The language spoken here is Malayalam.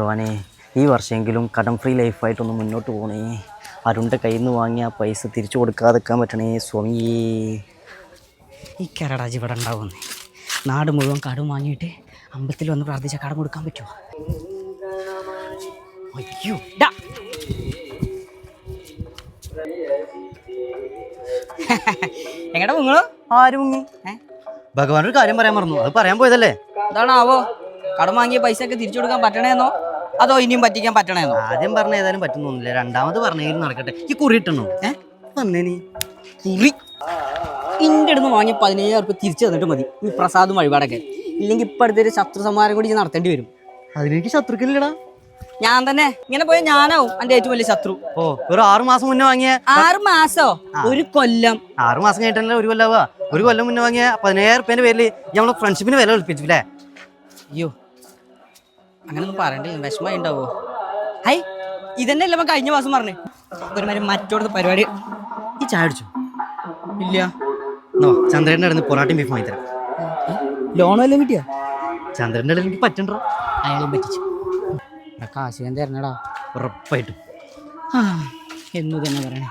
ഭഗവാനെ ഈ വർഷമെങ്കിലും കടം ഫ്രീ ലൈഫായിട്ടൊന്ന് മുന്നോട്ട് പോകണേ. അരുണിൻ്റെ കയ്യിൽ നിന്ന് വാങ്ങിയ പൈസ തിരിച്ചു കൊടുക്കാതെക്കാൻ പറ്റണേ സ്വാമിയേ. ഈ കരടാജി ഇവിടെ ഉണ്ടാവുന്നേ. നാട് മുഴുവൻ കടം വാങ്ങിയിട്ട് അമ്പലത്തിൽ വന്ന് പ്രാർത്ഥിച്ചാൽ കടം കൊടുക്കാൻ പറ്റുമോ? അയ്യോ എങ്ങടെ മുങ്ങളോ? ആരും മുങ്ങി? ഭഗവാൻ ഒരു കാര്യം പറയാൻ മറന്നു, അത് പറയാൻ പോയതല്ലേ. എന്താണാവോ? കടം വാങ്ങിയ പൈസ ഒക്കെ തിരിച്ചു കൊടുക്കാൻ പറ്റണേന്നോ അതോ ഇനിയും പറ്റിക്കാൻ പറ്റണേന്നോ? ആദ്യം പറഞ്ഞ ഏതായാലും പറ്റുന്നൊന്നുമില്ല, രണ്ടാമത് പറഞ്ഞാലും നടക്കട്ടെ. ഈ കുറി ഇട്ടണോ? വന്നേ നീ കുറി ഇൻ്റെ അടുത്ത് വാങ്ങിയ 15,000 രൂപ തിരിച്ചു തന്നിട്ട് മതി ഈ പ്രസാദും വഴിപാടൊക്കെ. ഇല്ലെങ്കിൽ ഇപ്പം അടുത്തൊരു ശത്രു സമാരം കൂടി നടത്തേണ്ടി വരും. അതിലേക്ക് ശത്രുക്കളില്ലടാ. ഞാൻ തന്നെ ഇങ്ങനെ പോയാൽ ഞാനാവും എൻ്റെ ഏറ്റവും വലിയ ശത്രു. ഓ, ഒരു 6 മാസം മുന്നേ വാങ്ങിയ 6 മാസോ? ഒരു കൊല്ലം. 6 മാസം കഴിഞ്ഞിട്ടല്ലേ ഒരു കൊല്ലാവാ. ഒരു കൊല്ലം മുന്നേ വാങ്ങിയ 15,000 രൂപേന്റെ പേരിൽ നമ്മളെ ഫ്രണ്ട്ഷിപ്പിന് വില കളിപ്പിച്ചില്ലേ? അയ്യോ അങ്ങനൊന്നും പറയണ്ടേ, വിഷമമായി ഉണ്ടാവോ? ഹൈ ഇതന്നെ അല്ല കഴിഞ്ഞ മാസം പറഞ്ഞേ. ഒരുമാതിരി മറ്റോടത്ത് പരിപാടി. ഈ ചായ അടിച്ചു ഇല്ല? ചന്ദ്രന്റെ അടുത്ത് പൊറാട്ടയും ബീഫ് വാങ്ങി തരാം. ലോൺ വല്ലതും കിട്ടിയാ? ചന്ദ്രന്റെ ഇടയിൽ എനിക്ക് പറ്റണ്ടോ? അയാളെയും പറ്റിച്ചു. കാശ് ഞാൻ തരണടാ ഉറപ്പായിട്ടും. എന്നു തന്നെ പറയണേ.